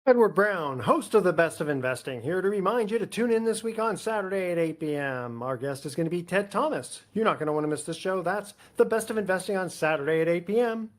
Edward Brown, host of the Best of Investing, here to remind you to tune in this week on Saturday at 8 p.m. Our guest is going to be Ted Thomas. You're not going to want to miss this show. That's the Best of Investing on Saturday at 8 p.m.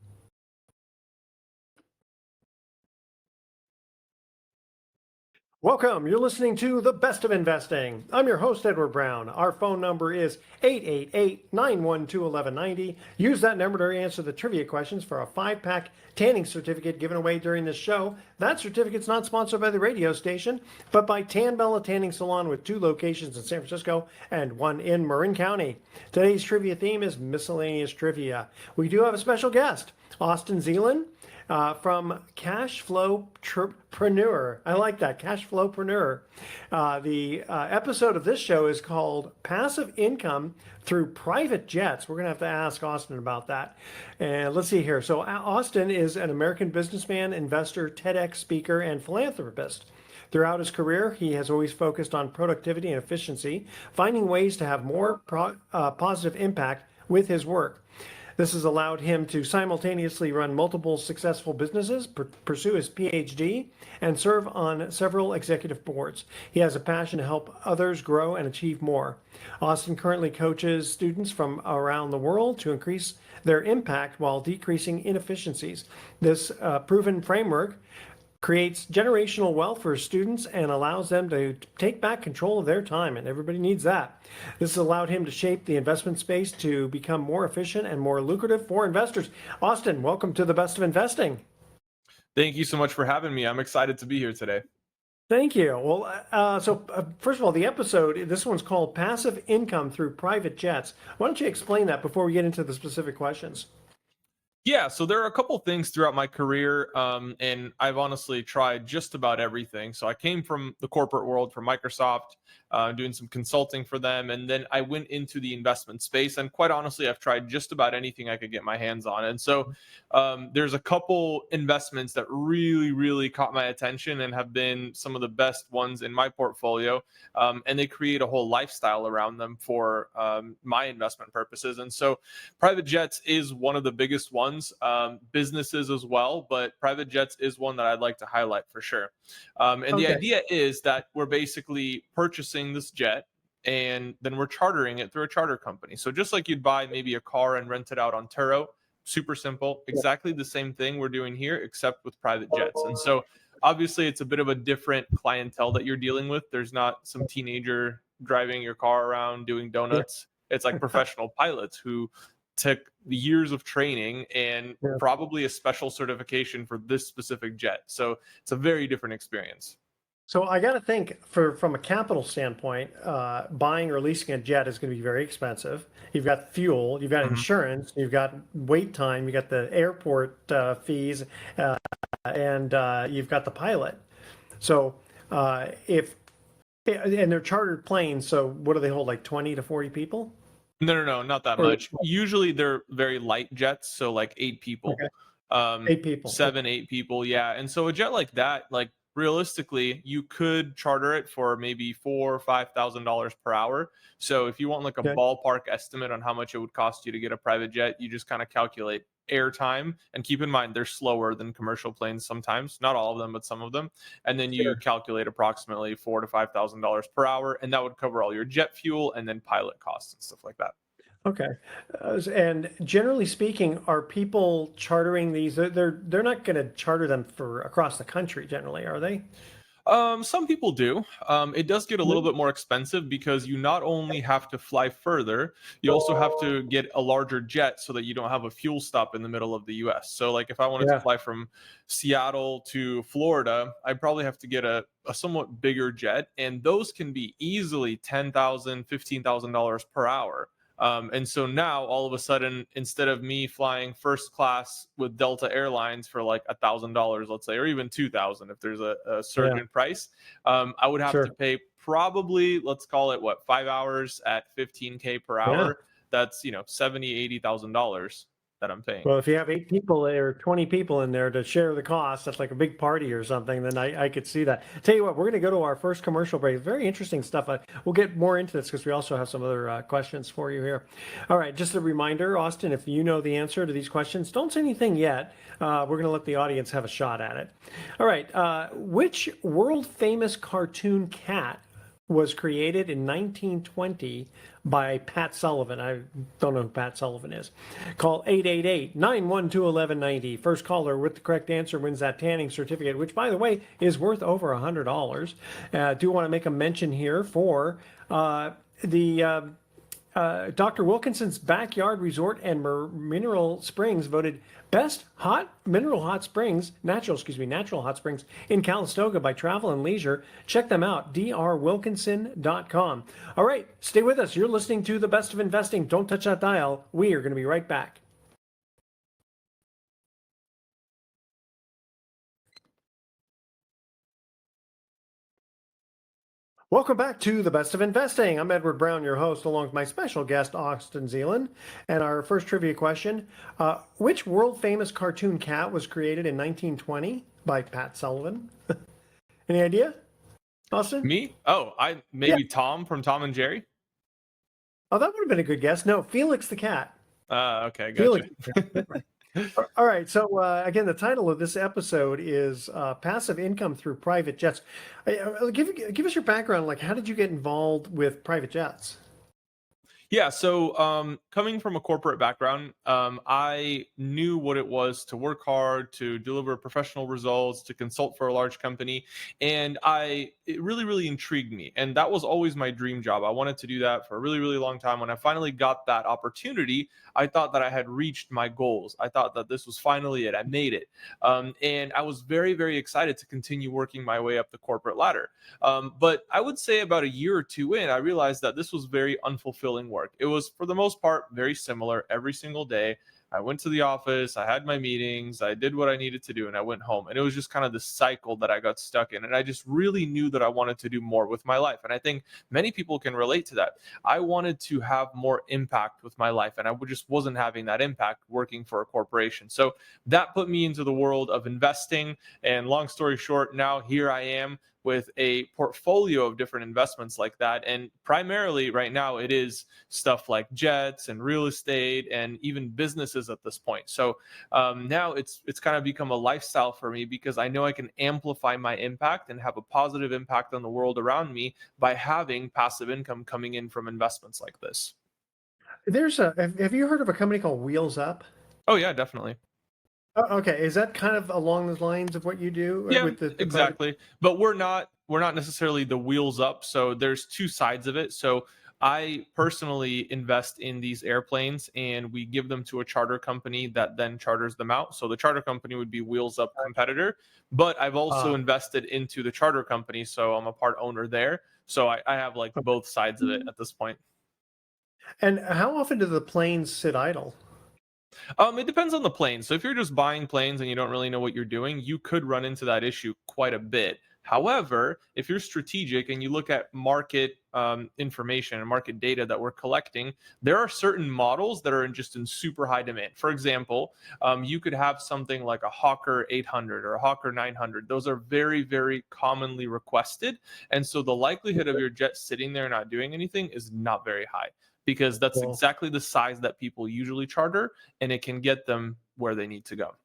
Welcome. You're listening to The Best of Investing. I'm your host, Edward Brown. Our phone number is 888-912-1190. Use that number to answer the trivia questions for a 5-pack tanning certificate given away during this show. That certificate's not sponsored by the radio station, but by Tan Bella Tanning Salon with 2 locations in San Francisco and 1 in Marin County. Today's trivia theme is miscellaneous trivia. We do have a special guest, Austin Zelan. From Cashflowpreneur. I like that, Cashflowpreneur. The episode of this show is called Passive Income Through Private Jets. We're going to have to ask Austin about that. And let's see here. So Austin is an American businessman, investor, TEDx speaker, and philanthropist. Throughout his career, he has always focused on productivity and efficiency, finding ways to have more positive impact with his work. This has allowed him to simultaneously run multiple successful businesses, pursue his PhD, and serve on several executive boards. He has a passion to help others grow and achieve more. Austin currently coaches students from around the world to increase their impact while decreasing inefficiencies. This proven framework creates generational wealth for students and allows them to take back control of their time, and everybody needs that. This has allowed him to shape the investment space to become more efficient and more lucrative for investors. Austin, welcome to the Best of Investing. Thank you so much for having me. I'm excited to be here today. Thank you. Well, first of all, the episode, this one's called Passive Income Through Private Jets. Why don't you explain that before we get into the specific questions? Yeah, so there are a couple things throughout my career, and I've honestly tried just about everything. So I came from the corporate world, from Microsoft, doing some consulting for them, and then I went into the investment space. And quite honestly, I've tried just about anything I could get my hands on. And so there's a couple investments that really, really caught my attention and have been some of the best ones in my portfolio, and they create a whole lifestyle around them for my investment purposes. And so private jets is one of the biggest ones. Businesses as well, but private jets is one that I'd like to highlight for sure. The idea is that we're basically purchasing this jet and then we're chartering it through a charter company. So just like you'd buy maybe a car and rent it out on Turo, super simple, exactly the same thing we're doing here, except with private jets. And so obviously it's a bit of a different clientele that you're dealing with. There's not some teenager driving your car around doing donuts. It's like professional pilots who took years of training and probably a special certification for this specific jet. So it's a very different experience. So I got to think, from a capital standpoint, buying or leasing a jet is going to be very expensive. You've got fuel, you've got insurance, you've got wait time, you've got the airport fees, and you've got the pilot. So and they're chartered planes, so what do they hold, like 20 to 40 people? No, not that much. Usually they're very light jets, so like 8 people. Okay. 8 people. 7, 8 people, yeah. And so a jet like that, like realistically, you could charter it for maybe $4,000 or $5,000 per hour. So if you want like a ballpark estimate on how much it would cost you to get a private jet, you just kind of calculate airtime, and keep in mind they're slower than commercial planes sometimes, not all of them, but some of them. And then you calculate approximately $4,000 to $5,000 per hour, and that would cover all your jet fuel and then pilot costs and stuff like that. Okay. And generally speaking, are people chartering these? They're not going to charter them for across the country generally, are they? Some people do. It does get a little bit more expensive because you not only have to fly further, you also have to get a larger jet so that you don't have a fuel stop in the middle of the US. So like if I wanted to fly from Seattle to Florida, I'd probably have to get a somewhat bigger jet, and those can be easily $10,000, $15,000 per hour. And so now all of a sudden, instead of me flying first class with Delta Airlines for like $1,000, let's say, or even 2,000, if there's a surge in price, I would have to pay probably, let's call it 5 hours at $15K per hour. That's, $70,000, $80,000. that I'm paying. Well, if you have 8 people or 20 people in there to share the cost, that's like a big party or something, then I could see that. Tell you what, we're going to go to our first commercial break. Very interesting stuff. We'll get more into this because we also have some other questions for you here. All right, just a reminder, Austin, if you know the answer to these questions, don't say anything yet. We're going to let the audience have a shot at it. All right, which world famous cartoon cat was created in 1920 by Pat Sullivan? I don't know who Pat Sullivan is. Call 888-912-1190. First caller with the correct answer wins that tanning certificate, which, by the way, is worth over $100. Do want to make a mention here for the Dr. Wilkinson's Backyard Resort and Mineral Springs voted best natural hot springs in Calistoga by Travel and Leisure. Check them out, drwilkinson.com. All right, stay with us. You're listening to The Best of Investing. Don't touch that dial. We are going to be right back. Welcome back to The Best of Investing. I'm Edward Brown, your host, along with my special guest, Austin Zelan. And our first trivia question, which world-famous cartoon cat was created in 1920 by Pat Sullivan? Any idea, Austin? Me? Oh, Tom from Tom and Jerry. Oh, that would have been a good guess. No, Felix the cat. Okay, gotcha. Felix. All right. So again, the title of this episode is "Passive Income Through Private Jets." Give us your background. Like, how did you get involved with private jets? Yeah, so coming from a corporate background, I knew what it was to work hard, to deliver professional results, to consult for a large company, and it really, really intrigued me. And that was always my dream job. I wanted to do that for a really, really long time. When I finally got that opportunity, I thought that I had reached my goals. I thought that this was finally it. I made it. And I was very, very excited to continue working my way up the corporate ladder. But I would say about a year or two in, I realized that this was very unfulfilling work. It was, for the most part, very similar every single day. I went to the office, I had my meetings, I did what I needed to do, and I went home. And it was just kind of this cycle that I got stuck in. And I just really knew that I wanted to do more with my life. And I think many people can relate to that. I wanted to have more impact with my life, and I just wasn't having that impact working for a corporation. So that put me into the world of investing. And long story short, now here I am with a portfolio of different investments like that. And primarily right now, it is stuff like jets and real estate and even businesses at this point. So now it's kind of become a lifestyle for me because I know I can amplify my impact and have a positive impact on the world around me by having passive income coming in from investments like this. Have you heard of a company called Wheels Up? Oh yeah, definitely. Oh, okay. Is that kind of along the lines of what you do? Yeah, With the exactly. But we're not necessarily the wheels up. So there's two sides of it. So I personally invest in these airplanes and we give them to a charter company that then charters them out. So the charter company would be Wheels Up competitor, but I've also invested into the charter company. So I'm a part owner there. So I have like both sides of it at this point. And how often do the planes sit idle? It depends on the plane. So if you're just buying planes and you don't really know what you're doing, you could run into that issue quite a bit. However, if you're strategic and you look at market information and market data that we're collecting, there are certain models that are just in super high demand. For example, you could have something like a Hawker 800 or a Hawker 900. Those are very, very commonly requested. And so the likelihood of your jet sitting there not doing anything is not very high, because that's exactly the size that people usually charter, and it can get them where they need to go.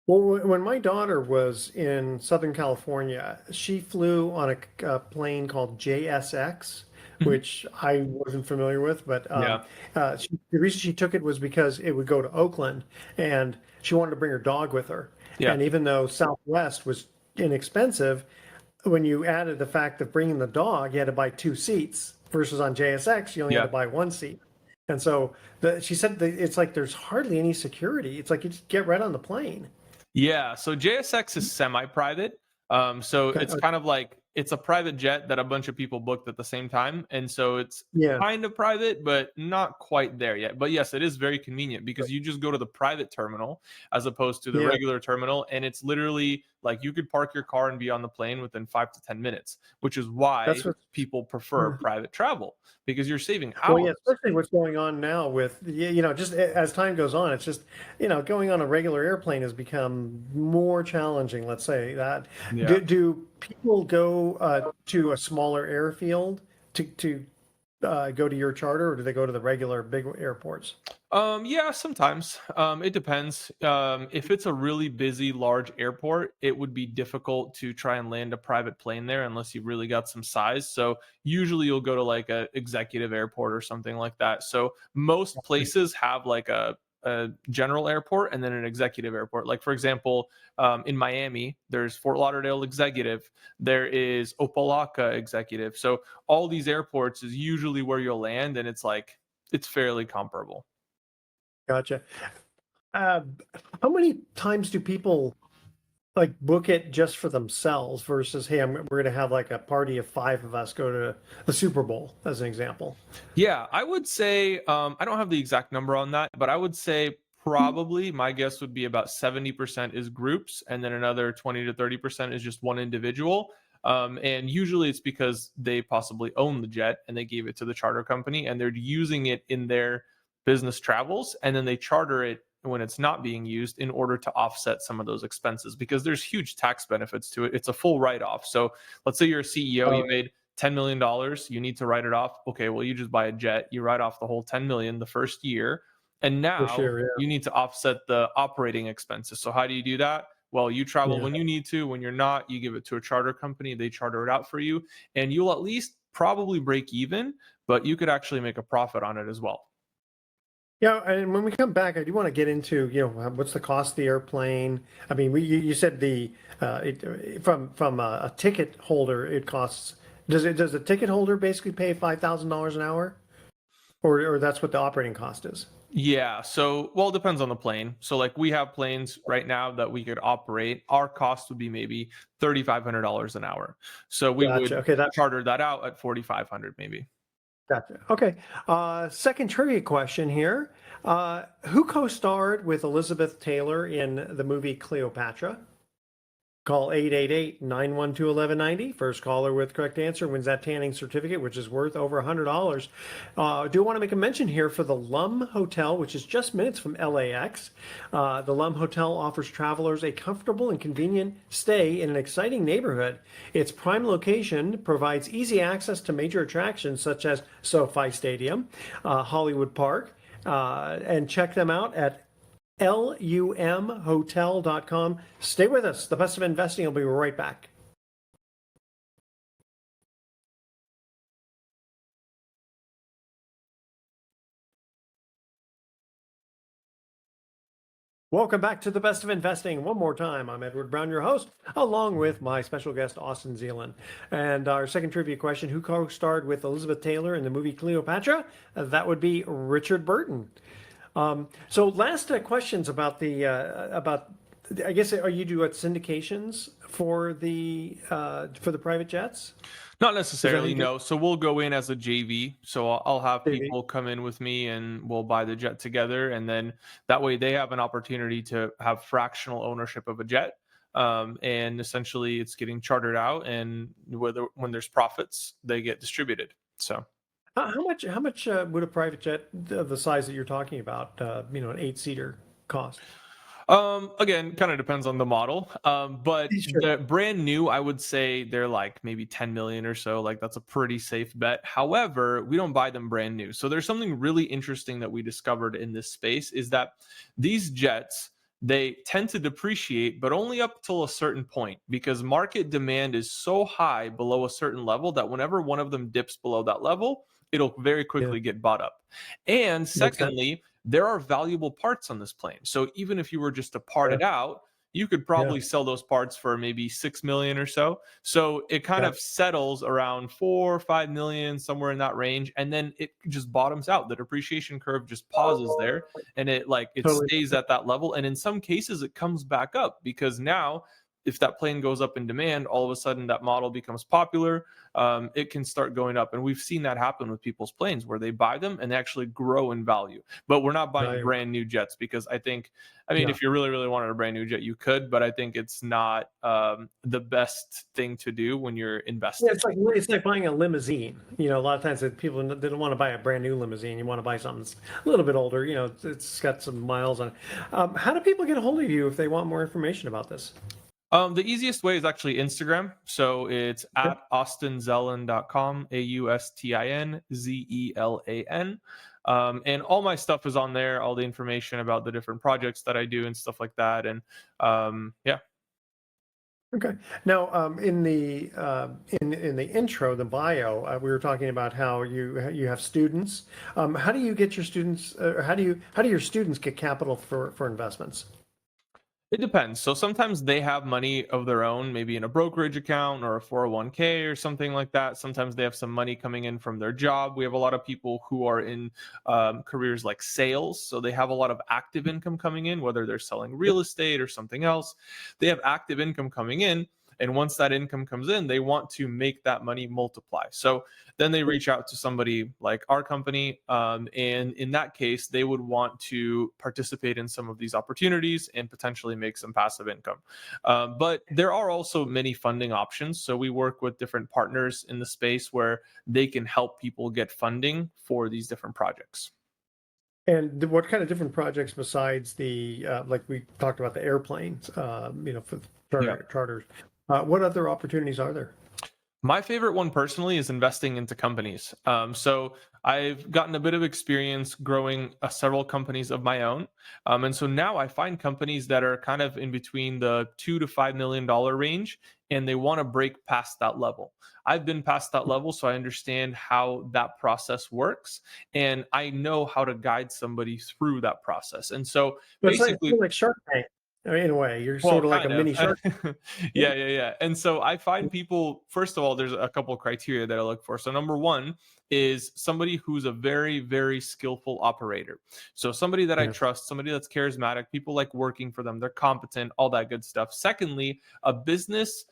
Well, when my daughter was in Southern California, she flew on a plane called JSX, which I wasn't familiar with, but the reason she took it was because it would go to Oakland, and she wanted to bring her dog with her. Yeah. And even though Southwest was inexpensive, when you added the fact of bringing the dog, you had to buy 2 seats. Versus on JSX, you only had to buy 1 seat. And so she said it's like there's hardly any security. It's like you just get right on the plane. Yeah, so JSX is semi-private. So it's kind of like it's a private jet that a bunch of people booked at the same time. And so it's kind of private, but not quite there yet. But yes, it is very convenient because you just go to the private terminal as opposed to the regular terminal. And it's literally Like you could park your car and be on the plane within 5 to 10 minutes, which is why That's what. people prefer private travel because you're saving Well, yeah, hours. especially what's going on now with, just as time goes on, it's just, going on a regular airplane has become more challenging, let's say that. Yeah. Do people go to a smaller airfield to go to your charter, or do they go to the regular big airports? Yeah, sometimes. It depends. If it's a really busy, large airport, it would be difficult to try and land a private plane there unless you really got some size. So usually you'll go to like a executive airport or something like that. So most places have like a general airport and then an executive airport. Like for example, in Miami, there's Fort Lauderdale Executive, there is Opelika Executive. So all these airports is usually where you'll land, and it's fairly comparable. Gotcha. Uh, how many times do people like book it just for themselves versus, hey, we're going to have like a party of five of us go to the Super Bowl, as an example? Yeah, I would say I don't have the exact number on that, but I would say probably my guess would be about 70% is groups, and then another 20 to 30% is just one individual. And usually it's because they possibly own the jet and they gave it to the charter company and they're using it in their business travels, and then they charter it when it's not being used in order to offset some of those expenses because there's huge tax benefits to it. It's a full write off. So let's say you're a CEO, you Oh, made $10 million, you need to write it off. Okay, well, you just buy a jet, you write off the whole 10 million the first year, and for now sure. you need to offset the operating expenses. So how do you do that? Well, you travel Yeah. when you need to. When you're not, you give it to a charter company, they charter it out for you, and you'll at least probably break even, but you could actually make a profit on it as well. Yeah, and when we come back, I do want to get into, what's the cost of the airplane. I mean, you said from a ticket holder, it costs. Does a ticket holder basically pay $5,000 an hour, or that's what the operating cost is? Yeah. So, well, it depends on the plane. So, like, we have planes right now that we could operate. Our cost would be maybe $3,500 an hour. So we Gotcha. would Okay, that charter that out at 4,500 maybe. gotcha. Okay. Second trivia question here. Who co-starred with Elizabeth Taylor in the movie Cleopatra? Call 888-912-1190. First caller with correct answer wins that tanning certificate, which is worth over $100. I do want to make a mention here for the Lum Hotel, which is just minutes from LAX. The Lum Hotel offers travelers a comfortable and convenient stay in an exciting neighborhood. Its prime location provides easy access to major attractions such as SoFi Stadium, Hollywood Park, and check them out at lumhotel.com. Stay with us. The best of investing. I'll be right back. Welcome back to the best of investing. One more time, I'm Edward Brown, your host, along with my special guest, Austin Zelan. And our second trivia question, who co-starred with Elizabeth Taylor in the movie Cleopatra? That would be Richard Burton. So last questions about I guess, are you do syndications for the private jets? Not Is that how necessarily, you do no. So we'll go in as a JV. So I'll have it? people come in with me and we'll buy the jet together. And then that way they have an opportunity to have fractional ownership of a jet. And essentially it's getting chartered out. And when there's profits, they get distributed. So. How much would a private jet of the size that you're talking about, an eight-seater cost? Again, kind of depends on the model. But Sure. the brand new, I would say they're like maybe 10 million or so. Like that's a pretty safe bet. However, we don't buy them brand new. So there's something really interesting that we discovered in this space is that these jets, they tend to depreciate, but only up till a certain point because market demand is so high below a certain level that whenever one of them dips below that level, it'll very Yeah, quickly get bought up. And makes sense. secondly, there are valuable parts on this plane. So even if you were just to part Yeah, it out, you could yeah, probably sell those parts for maybe 6 million or so. So it kind yeah. of settles around 4 or 5 million, somewhere in that range. And then it just bottoms out. The depreciation curve just pauses there and it Totally. stays at that level. And in some cases, it comes back up because now if that plane goes up in demand, all of a sudden that model becomes popular. It can start going up, and we've seen that happen with people's planes where they buy them and they actually grow in value. But we're not buying Value. brand new jets because I mean, Yeah. if you really, really wanted a brand new jet, you could, but I think it's not the best thing to do when you're Yeah, investing. it's like buying a limousine. A lot of times people they don't want to buy a brand new limousine. You want to buy something that's a little bit older. It's got some miles on it. How do people get a hold of you if they want more information about this? The easiest way is actually Instagram. So it's Okay. at austinzelan.com, AustinZelan. And all my stuff is on there, all the information about the different projects that I do and stuff like that. And yeah. Okay. Now, in the intro, the bio, we were talking about how you have students. How do you get your students? How do your students get capital for investments? It depends. So sometimes they have money of their own, maybe in a brokerage account or a 401k or something like that. Sometimes they have some money coming in from their job. We have a lot of people who are in careers like sales. So they have a lot of active income coming in, whether they're selling real estate or something else. They have active income coming in. And once that income comes in, they want to make that money multiply. So then they reach out to somebody like our company. And in that case, they would want to participate in some of these opportunities and potentially make some passive income. But there are also many funding options. So we work with different partners in the space where they can help people get funding for these different projects. And what kind of different projects besides like we talked about the airplanes, for Yeah. charters? What other opportunities are there? My favorite one personally is investing into companies. So I've gotten a bit of experience growing several companies of my own, and so now I find companies that are kind of in between the $2 to $5 million range, and they want to break past that level. I've been past that level, so I understand how that process works, and I know how to guide somebody through that process. And so But it's like basically, Shark Tank, in a way. You're well, sort of like a kind of. mini Shark. Yeah, yeah, yeah. And so I find people, first of all, there's a couple of criteria that I look for. So number one is somebody who's a very, very skillful operator. So somebody that I Yeah. trust, somebody that's charismatic, people like working for them, they're competent, all that good stuff. Secondly, a business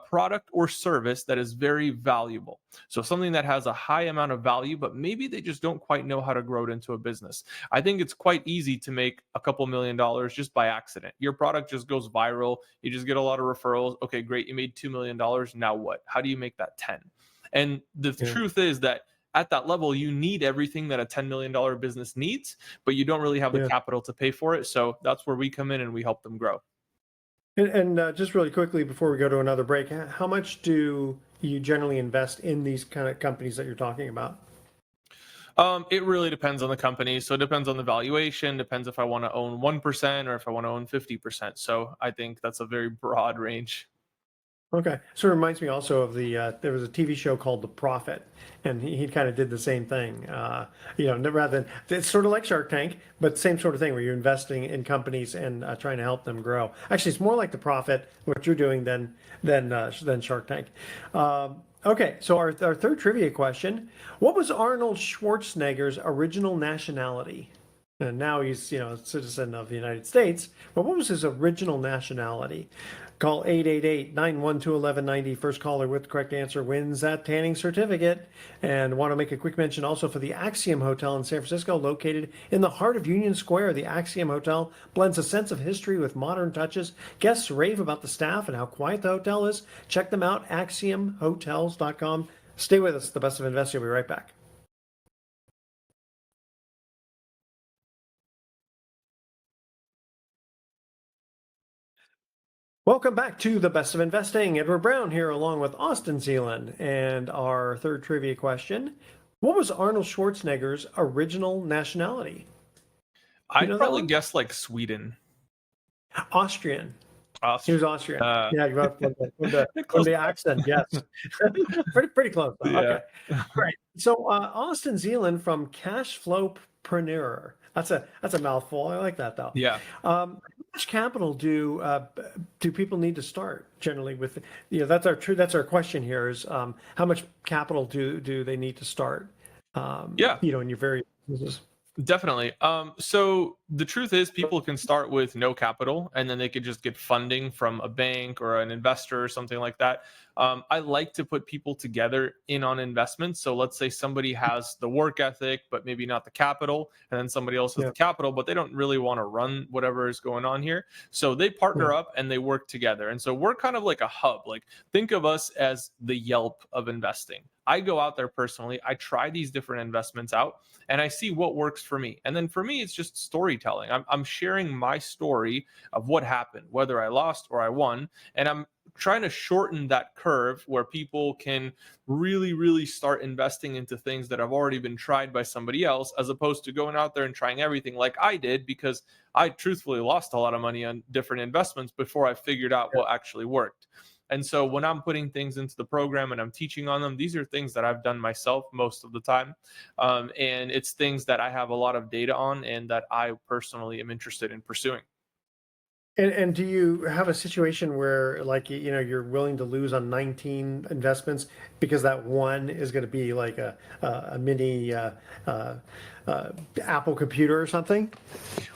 product or service that is very valuable. So something that has a high amount of value, but maybe they just don't quite know how to grow it into a business. I think it's quite easy to make a couple $1 million just by accident. Your product just goes viral. You just get a lot of referrals. Okay, great. You made $2 million. Now what? How do you make that 10? And the Yeah. truth is that at that level, you need everything that a $10 million business needs, but you don't really have the Yeah. capital to pay for it. So that's where we come in and we help them grow. And just really quickly before we go to another break, how much do you generally invest in these kind of companies that you're talking about? It really depends on the company. So it depends on the valuation, depends if I want to own 1% or if I want to own 50%. So I think that's a very broad range. Okay. So it reminds me also of there was a TV show called The Prophet, and he kind of did the same thing. Rather than, it's sort of like Shark Tank, but same sort of thing where you're investing in companies and trying to help them grow. Actually, it's more like The Prophet, what you're doing than Shark Tank. Okay. So our third trivia question: what was Arnold Schwarzenegger's original nationality? And now he's, a citizen of the United States. But what was his original nationality? Call 888-912-1190. First caller with the correct answer wins that tanning certificate. And want to make a quick mention also for the Axiom Hotel in San Francisco, located in the heart of Union Square. The Axiom Hotel blends a sense of history with modern touches. Guests rave about the staff and how quiet the hotel is. Check them out, axiomhotels.com. Stay with us. The Best of Investing. We'll be right back. Welcome back to the Best of Investing. Edward Brown here, along with Austin Zelan. And our third trivia question: what was Arnold Schwarzenegger's original nationality? You I'd know that probably one? guess like Sweden. Austrian. He was Austria. Austrian. Yeah, you got from Close the enough. accent, yes. Pretty close, though. Yeah. Okay. Great. So Austin Zealand from Cashflowpreneur. That's a mouthful. I like that though. Yeah. How much capital do people need to start generally with? That's our question here is how much capital do they need to start? Yeah. In your various businesses. Definitely. So the truth is, people can start with no capital, and then they could just get funding from a bank or an investor or something like that. I like to put people together in on investments. So let's say somebody has the work ethic, but maybe not the capital, and then somebody else has Yeah, the capital, but they don't really want to run whatever is going on here. So they yeah, partner up and they work together. And so we're kind of like a hub. Like think of us as the Yelp of investing. I go out there personally, I try these different investments out and I see what works for me. And then for me, it's just storytelling. I'm sharing my story of what happened, whether I lost or I won. And I'm trying to shorten that curve where people can really, really start investing into things that have already been tried by somebody else, as opposed to going out there and trying everything like I did, because I truthfully lost a lot of money on different investments before I figured out yeah. what actually worked. And so when I'm putting things into the program and I'm teaching on them, these are things that I've done myself most of the time. And it's things that I have a lot of data on and that I personally am interested in pursuing. And do you have a situation where, like, you're willing to lose on 19 investments because that one is going to be like a mini uh, Apple computer or something?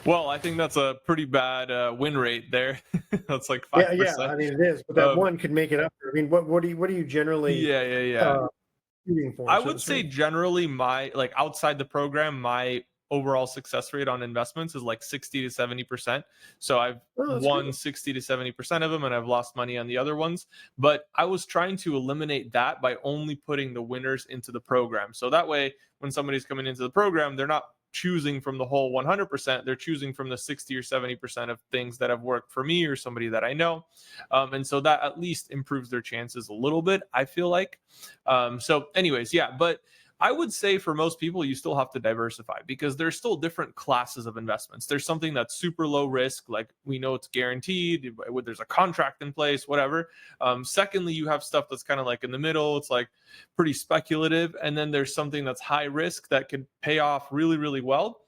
Well, I think that's a pretty bad win rate there. That's like Yeah, yeah. 5%. I mean, it is, but that Um, one could make it up. I mean, what do you generally yeah, yeah, yeah. uh, shooting for, I so to would say speak? generally my like outside the program, my overall success rate on investments is like 60 to 70%. So I've Oh, that's won good. 60 to 70% of them and I've lost money on the other ones. But I was trying to eliminate that by only putting the winners into the program. So that way, when somebody's coming into the program, they're not choosing from the whole 100%. They're choosing from the 60 or 70% of things that have worked for me or somebody that I know. And so that at least improves their chances a little bit, I feel like. So, anyways, yeah, but I would say for most people, you still have to diversify because there's still different classes of investments. There's something that's super low risk, like we know it's guaranteed, there's a contract in place, whatever. Secondly, you have stuff that's kind of like in the middle, it's like pretty speculative. And then there's something that's high risk that could pay off really, really well.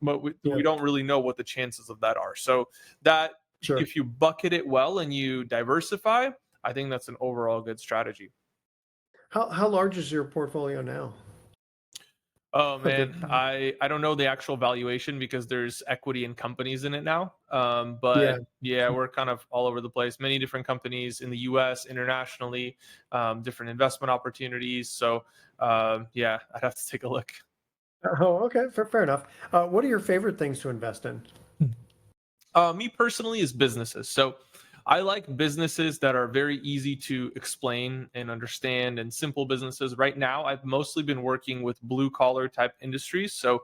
But we Yeah, don't really know what the chances of that are. So, that sure. if you bucket it well and you diversify, I think that's an overall good strategy. How large is your portfolio now? Oh Of man, the I don't know the actual valuation because there's equity in companies in it now. Yeah. But yeah, we're kind of all over the place. Many different companies in the U.S., internationally, different investment opportunities. So yeah, I'd have to take a look. Oh, okay. Fair enough. What are your favorite things to invest in? Me personally is businesses. So I like businesses that are very easy to explain and understand and simple businesses. Right now, I've mostly been working with blue collar type industries. So Yeah.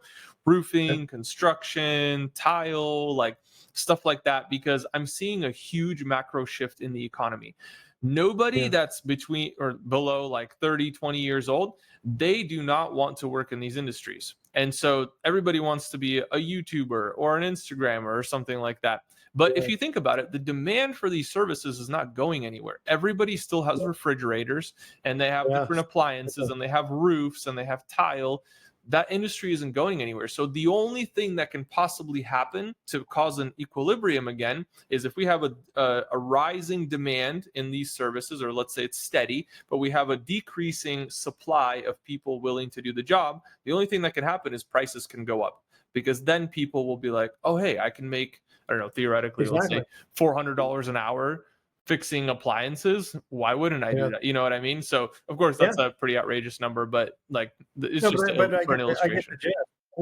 roofing, construction, tile, like stuff like that, because I'm seeing a huge macro shift in the economy. Nobody Yeah. that's between or below like 30, 20 years old, they do not want to work in these industries. And so everybody wants to be a YouTuber or an Instagrammer or something like that. But if Yeah. you think about it, the demand for these services is not going anywhere. Everybody still has refrigerators and they have Yeah. different appliances and they have roofs and they have tile. That industry isn't going anywhere. So the only thing that can possibly happen to cause an equilibrium again is if we have a rising demand in these services, or let's say it's steady, but we have a decreasing supply of people willing to do the job. The only thing that can happen is prices can go up because then people will be like, oh, hey, I can make, I don't know, theoretically, let's Exactly. say $400 an hour fixing appliances. Why wouldn't I do Yeah. that? You know what I mean? So, of course, Yeah. that's a pretty outrageous number, but like, it's No, just but I for get an the illustration. gist,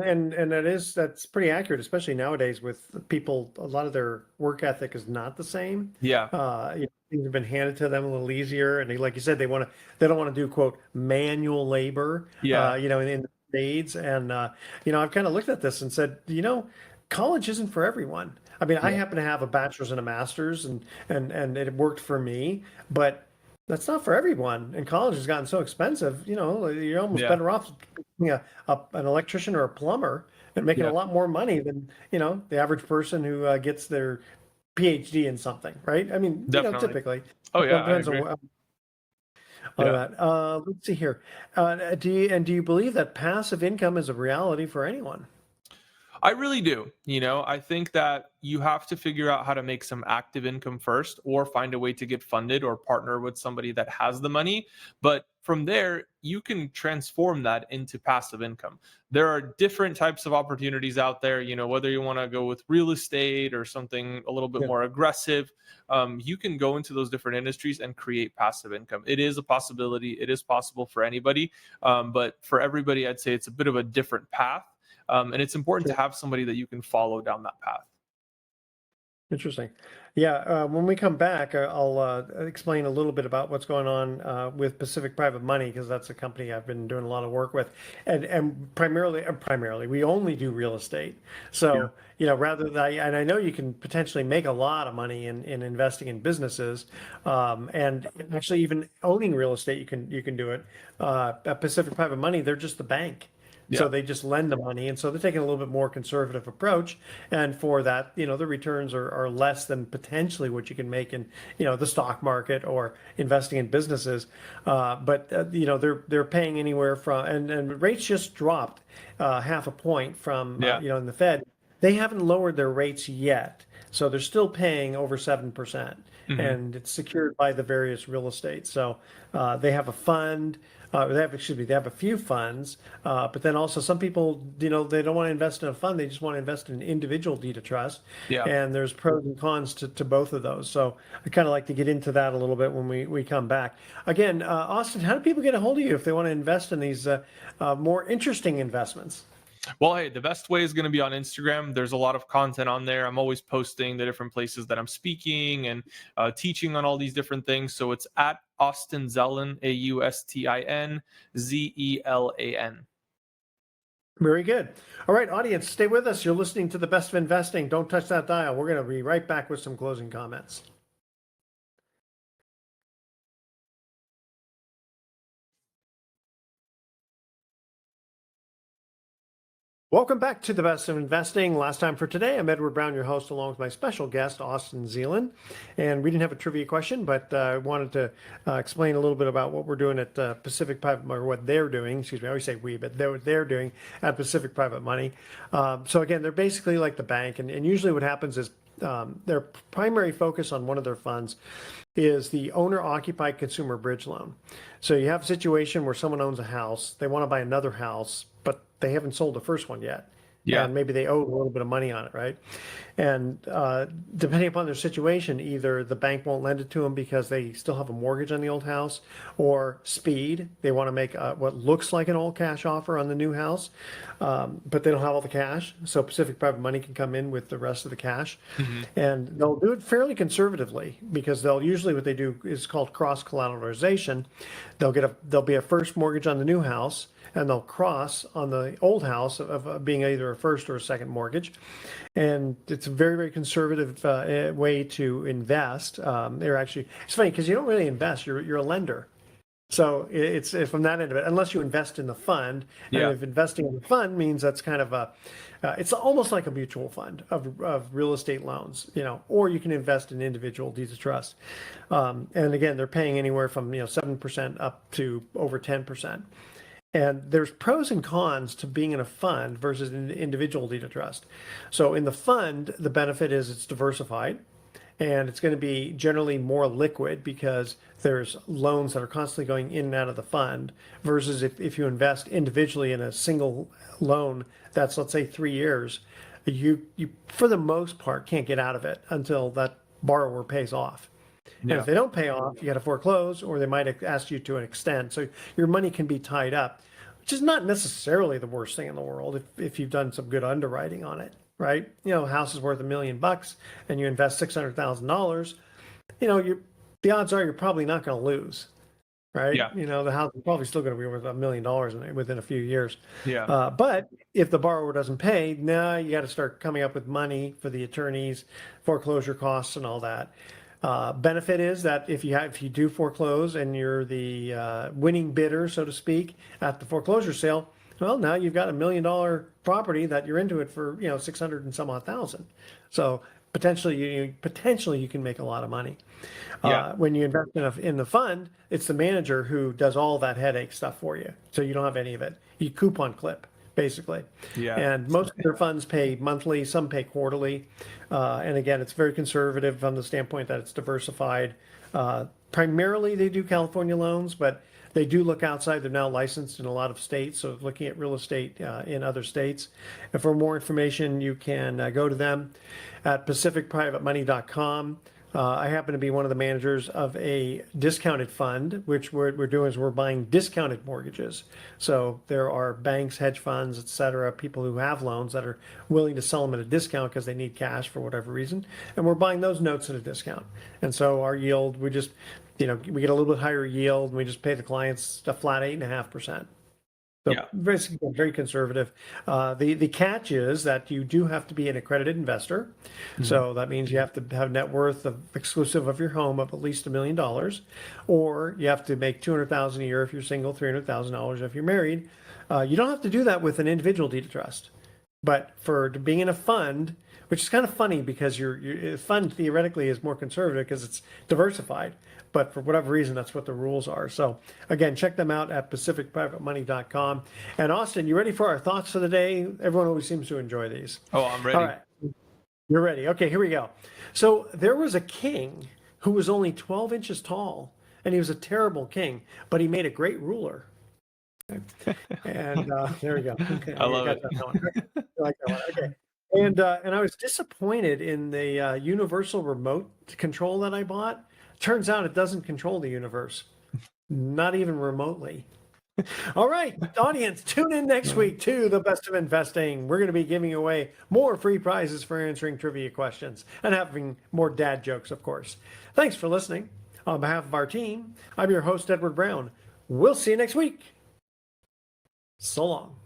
and that's pretty accurate, especially nowadays with people. A lot of their work ethic is not the same. Yeah. Things have been handed to them a little easier, and like you said, they don't want to do quote manual labor. Yeah. In the spades, and I've kind of looked at this and said, college isn't for everyone. I mean, I Yeah. happen to have a bachelor's and a master's, and it worked for me, but that's not for everyone. And college has gotten so expensive, you're almost Yeah. better off being an electrician or a plumber and making a Yeah. lot more money than, the average person who gets their PhD in something, right? I mean, Definitely. typically. Oh, yeah. I Depends agree. on Yeah. that. Let's see here. Do you believe that passive income is a reality for anyone? I really do. I think that you have to figure out how to make some active income first or find a way to get funded or partner with somebody that has the money. But from there, you can transform that into passive income. There are different types of opportunities out there, whether you want to go with real estate or something a little bit Yeah. more aggressive. You can go into those different industries and create passive income. It is a possibility. It is possible for anybody. But for everybody, I'd say it's a bit of a different path. And it's important to Sure. have somebody that you can follow down that path. Interesting. Yeah, when we come back, I'll explain a little bit about what's going on with Pacific Private Money, because that's a company I've been doing a lot of work with, and primarily we only do real estate. Yeah. So rather than and I know you can potentially make a lot of money in investing in businesses, and actually even owning real estate, you can do it. At Pacific Private Money, they're just the bank. So Yeah. they just lend the money. And so they're taking a little bit more conservative approach. And for that, the returns are less than potentially what you can make in, the stock market or investing in businesses. But they're paying anywhere from, and rates just dropped half a point from, Yeah. in the Fed. They haven't lowered their rates yet. So they're still paying over 7%. Hmm. And it's secured by the various real estate. So they have a fund. They have a few funds, but then also some people, they don't want to invest in a fund. They just want to invest in an individual deed of trust. Yeah. And there's pros and cons to both of those. So I kind of like to get into that a little bit when we come back. Again, Austin, how do people get a hold of you if they want to invest in these more interesting investments? Well, hey, the best way is going to be on Instagram. There's a lot of content on there. I'm always posting the different places that I'm speaking and teaching on all these different things. So it's at Austin Zelan, AustinZelan. Very good. All right, audience, stay with us. You're listening to the Best of Investing. Don't touch that dial. We're going to be right back with some closing comments. Welcome back to the Best of Investing. Last time for today, I'm Edward Brown, your host, along with my special guest, Austin Zelan. And we didn't have a trivia question, but I wanted to explain a little bit about what we're doing at Pacific Private, or what they're doing. Excuse me, I always say we, but they're doing at Pacific Private Money. So again, they're basically like the bank, and usually what happens is their primary focus on one of their funds is the owner-occupied consumer bridge loan. So you have a situation where someone owns a house, they want to buy another house, but they haven't sold the first one yet. Yeah. And maybe they owe a little bit of money on it, right? And depending upon their situation, either the bank won't lend it to them because they still have a mortgage on the old house, or speed. They want to make what looks like an all cash offer on the new house, but they don't have all the cash. So Pacific Private Money can come in with the rest of the cash. And they'll do it fairly conservatively, because they'll usually, what they do is called cross collateralization. There'll be a first mortgage on the new house, and they'll cross on the old house of being either a first or a second mortgage. And it's a very, very conservative way to invest. It's funny because you don't really invest, you're a lender. So it's from that end of it, unless you invest in the fund. And Yeah. if investing in the fund means that's kind of it's almost like a mutual fund of real estate loans, or you can invest in individual deeds of trust. And again, they're paying anywhere from 7% up to over 10%. And there's pros and cons to being in a fund versus an individual deed of trust. So in the fund, the benefit is it's diversified, and it's going to be generally more liquid because there's loans that are constantly going in and out of the fund, versus if you invest individually in a single loan that's, let's say, 3 years, you for the most part can't get out of it until that borrower pays off. And Yeah. if they don't pay off, you got to foreclose, or they might ask you to extend. So your money can be tied up, which is not necessarily the worst thing in the world if you've done some good underwriting on it, right? A house is worth $1 million and you invest $600,000. The odds are you're probably not going to lose, right? Yeah. The house is probably still going to be worth $1 million within a few years. Yeah. But if the borrower doesn't pay, now you got to start coming up with money for the attorneys, foreclosure costs, and all that. Benefit is that if you do foreclose and you're the winning bidder, so to speak, at the foreclosure sale, well, now you've got $1 million property that you're into it for 600 and some odd thousand. So potentially you can make a lot of money. Yeah. When you invest in the fund, it's the manager who does all that headache stuff for you, so you don't have any of it. You coupon clip. basically. Yeah. And most of their funds pay monthly, some pay quarterly. And again, it's very conservative from the standpoint that it's diversified. Primarily, they do California loans, but they do look outside. They're now licensed in a lot of states, so looking at real estate in other states. And for more information, you can go to them at pacificprivatemoney.com. I happen to be one of the managers of a discounted fund, which we're doing is we're buying discounted mortgages. So there are banks, hedge funds, et cetera, people who have loans that are willing to sell them at a discount because they need cash for whatever reason. And we're buying those notes at a discount. And so our yield, we just, we get a little bit higher yield and we just pay the clients a flat 8.5%. So Yeah. very conservative. The catch is that you do have to be an accredited investor. So that means you have to have net worth exclusive of your home of at least $1 million, or you have to make $200,000 a year if you're single, $300,000 if you're married. You don't have to do that with an individual deed of trust, but for being in a fund, which is kind of funny because your fund theoretically is more conservative because it's diversified. But for whatever reason, that's what the rules are. So again, check them out at pacificprivatemoney.com. And Austin, you ready for our thoughts for the day? Everyone always seems to enjoy these. Oh, I'm ready. All right. You're ready. Okay, here we go. So there was a king who was only 12 inches tall, and he was a terrible king, but he made a great ruler. Okay. And there we go. Okay, I love it. I like that one. Okay. And I was disappointed in the universal remote control that I bought. Turns out it doesn't control the universe, not even remotely. All right, audience, tune in next week to The Best of Investing. We're going to be giving away more free prizes for answering trivia questions and having more dad jokes, of course. Thanks for listening. On behalf of our team, I'm your host, Edward Brown. We'll see you next week. So long.